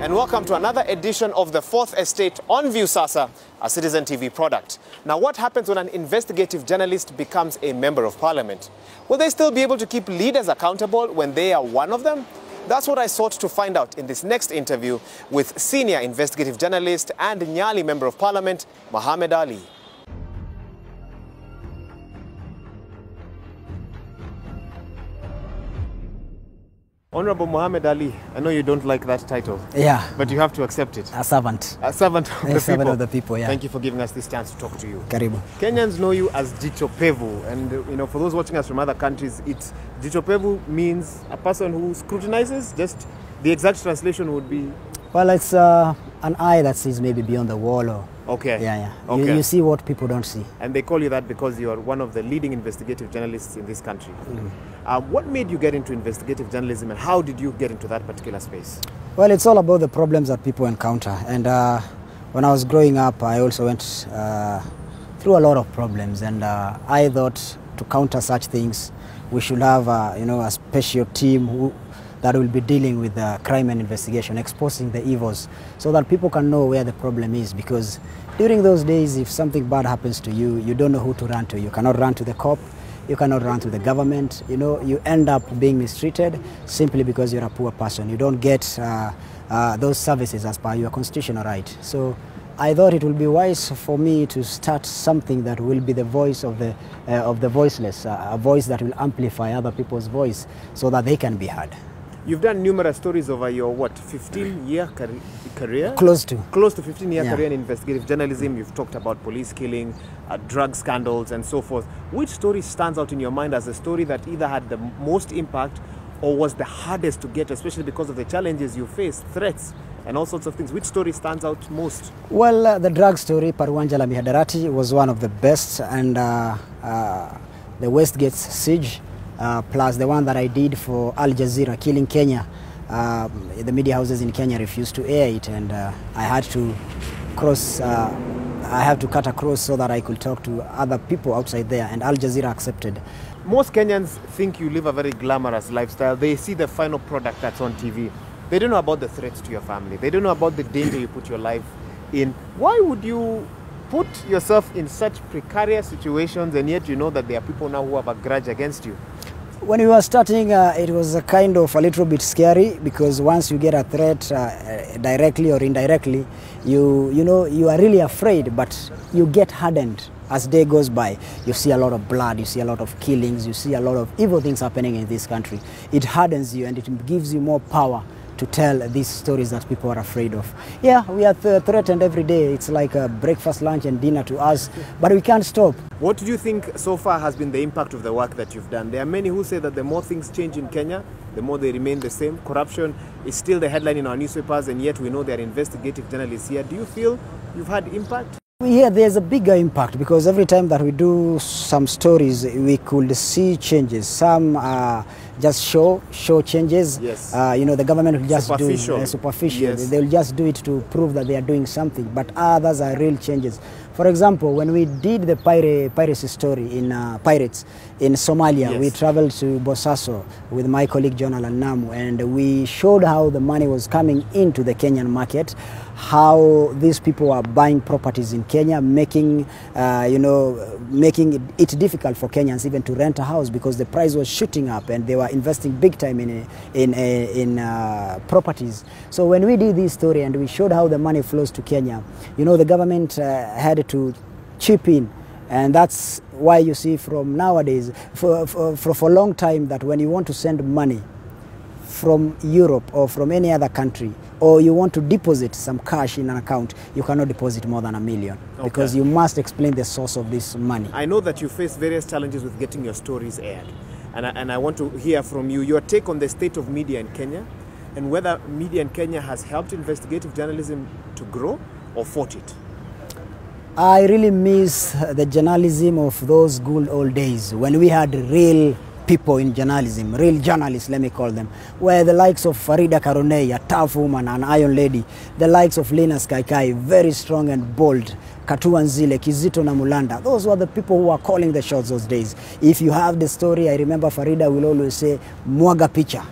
and welcome to another edition of The Fourth Estate on Viusasa, a Citizen TV product. Now, what happens when an investigative journalist becomes a member of parliament? Will they still be able to keep leaders accountable when they are one of them? That's what I sought to find out in this next interview with senior investigative journalist and Nyali member of parliament, Mohammed Ali. Honorable Mohammed Ali, I know you don't like that title. Yeah. But you have to accept it. A servant. A servant of the people. Servant of the people, yeah. Thank you for giving us this chance to talk to you. Karibu. Kenyans know you as Jicho Pevu, and for those watching us from other countries, Jicho Pevu means a person who scrutinizes. Just the exact translation would be? Well, it's an eye that sees maybe beyond the wall. Or, okay. Yeah. Okay. You see what people don't see. And they call you that because you are one of the leading investigative journalists in this country. What made you get into investigative journalism, and how did you get into that particular space? Well, it's all about the problems that people encounter. And when I was growing up, I also went through a lot of problems. And I thought to counter such things, we should have a special team that will be dealing with crime and investigation, exposing the evils, so that people can know where the problem is. Because during those days, if something bad happens to you, you don't know who to run to. You cannot run to the cop. You cannot run to the government. You end up being mistreated simply because you're a poor person. You don't get those services as per your constitutional right. So I thought it would be wise for me to start something that will be the voice of the voiceless, a voice that will amplify other people's voice so that they can be heard. You've done numerous stories over your, 15-year career? Close to 15-year career in investigative journalism. You've talked about police killing, drug scandals, and so forth. Which story stands out in your mind as a story that either had the most impact or was the hardest to get, especially because of the challenges you faced, threats, and all sorts of things? Which story stands out most? Well, the drug story, Parwanja la Mihadarati, was one of the best, and the Westgate siege, plus the one that I did for Al Jazeera, killing Kenya. The media houses in Kenya refused to air it, and I had to cut across so that I could talk to other people outside there, and Al Jazeera accepted. Most Kenyans think you live a very glamorous lifestyle. They see the final product that's on TV. They don't know about the threats to your family. They don't know about the danger you put your life in. Why would you put yourself in such precarious situations, and yet you know that there are people now who have a grudge against you? When we were starting, it was a kind of a little bit scary, because once you get a threat directly or indirectly, you are really afraid, but you get hardened as day goes by. You see a lot of blood, you see a lot of killings, you see a lot of evil things happening in this country. It hardens you, and it gives you more power to tell these stories that people are afraid of. Yeah, we are threatened every day. It's like a breakfast, lunch, and dinner to us, but we can't stop. What do you think so far has been the impact of the work that you've done? There are many who say that the more things change in Kenya, the more they remain the same. Corruption is still the headline in our newspapers, and yet we know there are investigative journalists here. Do you feel you've had impact? Yeah, there's a bigger impact, because every time that we do some stories, we could see changes. Some just show changes. Yes. The government will just superficial. Do superficial. Yes. They'll just do it to prove that they are doing something, but others are real changes. For example, when we did the piracy story in pirates in Somalia, yes, we traveled to Bosaso with my colleague John Alanamu, and we showed how the money was coming into the Kenyan market, how these people are buying properties in Kenya, making it difficult for Kenyans even to rent a house, because the price was shooting up, and they were investing big time in properties. So when we did this story and we showed how the money flows to Kenya, the government had to chip in. And that's why you see from nowadays, for a long time, that when you want to send money from Europe or from any other country, or you want to deposit some cash in an account, you cannot deposit more than $1 million, because you must explain the source of this money. I know that you face various challenges with getting your stories aired, and I want to hear from you your take on the state of media in Kenya, and whether media in Kenya has helped investigative journalism to grow or fought it. I really miss the journalism of those good old days, when we had real people in journalism, real journalists, let me call them, where the likes of Farida Karonei, a tough woman, an iron lady, the likes of Lina Kaikai, very strong and bold, Katua Nzile, Kizito na Mulanda, those were the people who were calling the shots those days. If you have the story, I remember Farida will always say, mwaga picha.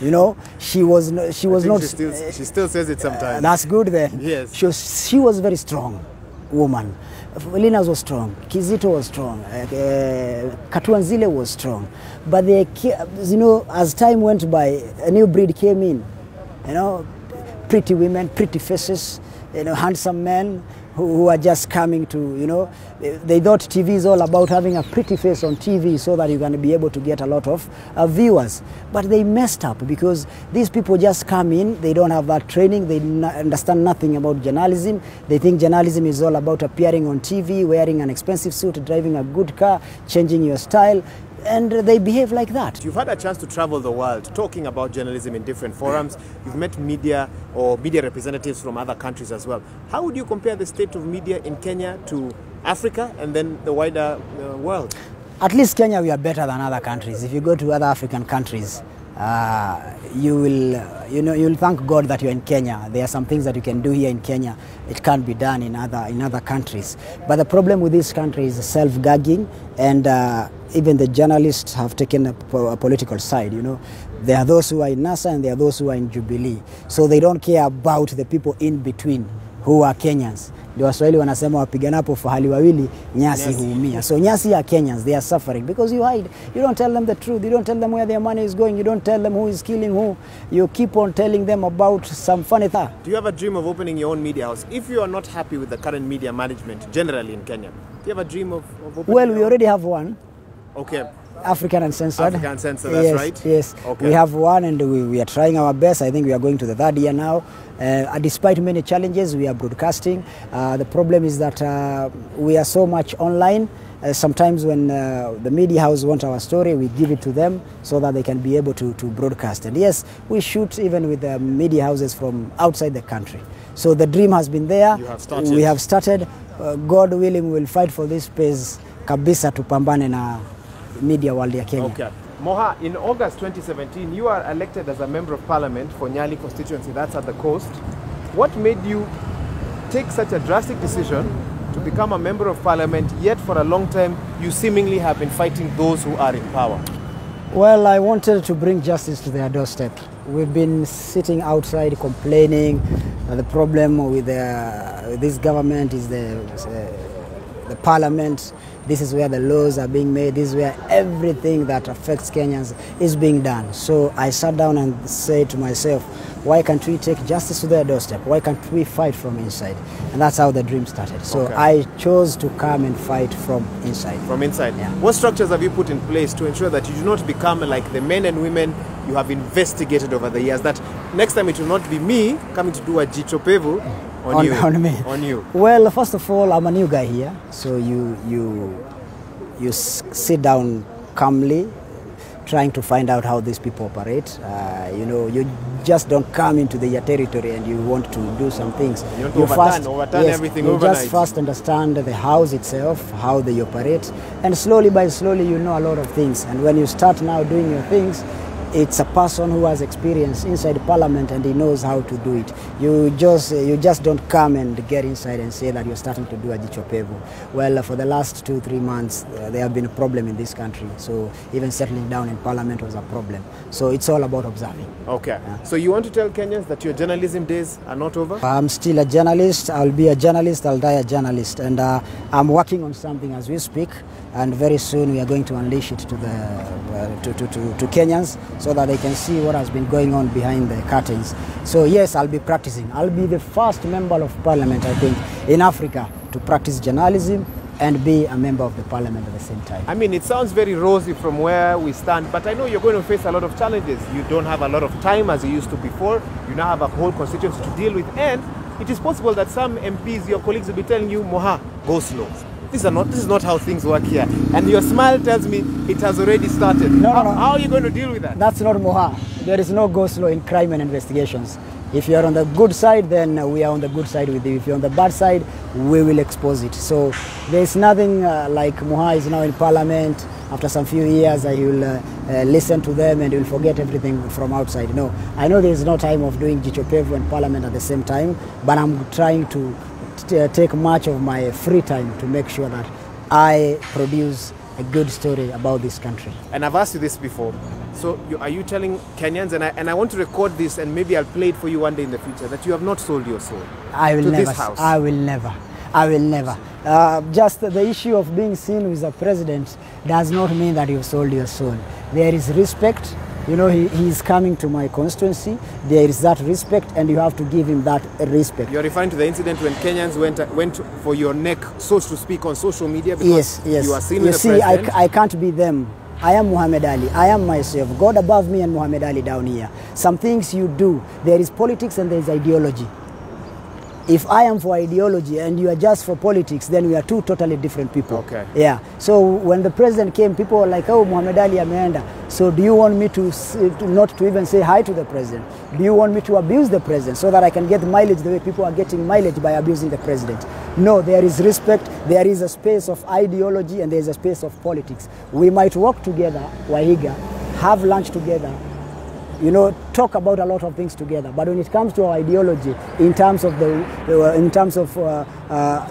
You know, she was not. She still says it sometimes. That's good then. Yes. She was very strong woman. Linas was strong. Kizito was strong. Katuanzile was strong. But they, you know, as time went by, a new breed came in. You know, pretty women, pretty faces. You know, handsome men who are just coming to, you know, they thought TV is all about having a pretty face on TV so that you're going to be able to get a lot of viewers. But they messed up because these people just come in, they don't have that training, they understand nothing about journalism. They think journalism is all about appearing on TV, wearing an expensive suit, driving a good car, changing your style. And they behave like that. You've had a chance to travel the world talking about journalism in different forums. You've met media or media representatives from other countries as well. How would you compare the state of media in Kenya to Africa and then the wider world? At least Kenya, we are better than other countries. If you go to other African countries, you'll thank God that you're in Kenya. There are some things that you can do here in Kenya. It can't be done in other countries. But the problem with this country is self-gagging, and even the journalists have taken a political side. You know, there are those who are in NASA and there are those who are in Jubilee. So they don't care about the people in between who are Kenyans. Ndio Waswahili wanasema wapiganapo fahali wawili nyasi huumia. So nyasi are Kenyans, they are suffering because you hide. You don't tell them the truth. You don't tell them where their money is going. You don't tell them who is killing who. You keep on telling them about some funny thing. Do you have a dream of opening your own media house? If you are not happy with the current media management generally in Kenya, do you have a dream of opening? Well, we already have one. Okay. African Uncensored. African Uncensored, that's yes, right. Yes, okay. We have one and we are trying our best. I think we are going to the third year now. Despite many challenges, we are broadcasting. The problem is that we are so much online. Sometimes when the media house want our story, we give it to them so that they can be able to broadcast. And yes, we shoot even with the media houses from outside the country. So the dream has been there. You have started. We have started. God willing, we will fight for this space kabisa tupambane na media world ya Kenya. Okay. Moha, in August 2017, you are elected as a member of parliament for Nyali constituency, that's at the coast. What made you take such a drastic decision to become a member of parliament, yet for a long time you seemingly have been fighting those who are in power? Well, I wanted to bring justice to their doorstep. We've been sitting outside complaining that the problem with this government is the parliament. This is where the laws are being made. This is where everything that affects Kenyans is being done. So I sat down and said to myself, why can't we take justice to their doorstep? Why can't we fight from inside? And that's how the dream started. So okay. I chose to come and fight from inside. From inside? Yeah. What structures have you put in place to ensure that you do not become like the men and women you have investigated over the years? That next time it will not be me coming to do a jichopevu on me. On you. Well, first of all, I'm a new guy here. So you sit down calmly, trying to find out how these people operate. You know, you just don't come into their territory and you want to do some things. You want to overturn everything overnight. Just first understand the house itself, how they operate, and slowly by slowly you know a lot of things. And when you start now doing your things, it's a person who has experience inside parliament and he knows how to do it. You just don't come and get inside and say that you're starting to do a jichopevu. Well, for the last 2-3 months, there have been a problem in this country. So even settling down in parliament was a problem. So it's all about observing. Okay. Yeah. So you want to tell Kenyans that your journalism days are not over? I'm still a journalist. I'll be a journalist. I'll die a journalist. And I'm working on something as we speak. And very soon we are going to unleash it to to Kenyans, so that they can see what has been going on behind the curtains. So yes, I'll be practicing. I'll be the first member of parliament, I think, in Africa to practice journalism and be a member of the parliament at the same time. I mean, it sounds very rosy from where we stand, but I know you're going to face a lot of challenges. You don't have a lot of time as you used to before. You now have a whole constituency to deal with, and it is possible that some MPs, your colleagues, will be telling you, Moha, go slow. This is not how things work here. And your smile tells me it has already started. No. How are you going to deal with that? That's not Moha. There is no go slow in crime and investigations. If you're on the good side, then we are on the good side with you. If you're on the bad side, we will expose it. So there's nothing like Moha is now in parliament. After some few years, I will listen to them and will forget everything from outside. No, I know there's no time of doing jichopevu and parliament at the same time, but I'm trying to take much of my free time to make sure that I produce a good story about this country. And I've asked you this before. So are you telling Kenyans, and I want to record this and maybe I'll play it for you one day in the future, that you have not sold your soul I will to never. this house? I will never. I will never. Just the issue of being seen with a president does not mean that you've sold your soul. There is respect. You know, he is coming to my constituency. There is that respect, and you have to give him that respect. You're referring to the incident when Kenyans went for your neck, so to speak, on social media because yes. you are seen you with the see, president? I can't be them. I am Muhammad Ali. I am myself. God above me and Muhammad Ali down here. Some things you do, there is politics and there is ideology. If I am for ideology and you are just for politics, then we are two totally different people. Okay. Yeah. So when the president came, people were like, oh, Muhammad Ali ameenda. So do you want me to not to even say hi to the president? Do you want me to abuse the president so that I can get mileage the way people are getting mileage by abusing the president? No, there is respect. There is a space of ideology and there is a space of politics. We might work together, Wahiga, have lunch together, you know, talk about a lot of things together. But when it comes to our ideology, in terms of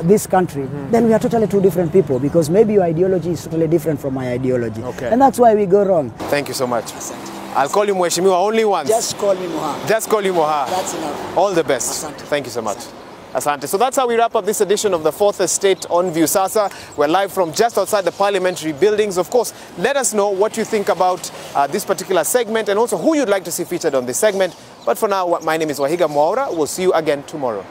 this country, then we are totally two different people, because maybe your ideology is totally different from my ideology. Okay. And that's why we go wrong. Thank you so much. I'll call you Mheshimiwa only once. Just call me Moha. Just call you Moha. That's enough. All the best. Asante. Thank you so much. Asante. So that's how we wrap up this edition of the Fourth Estate on View Sasa. We're live from just outside the parliamentary buildings. Of course, let us know what you think about this particular segment and also who you'd like to see featured on this segment. But for now, my name is Wahiga Mwaura. We'll see you again tomorrow.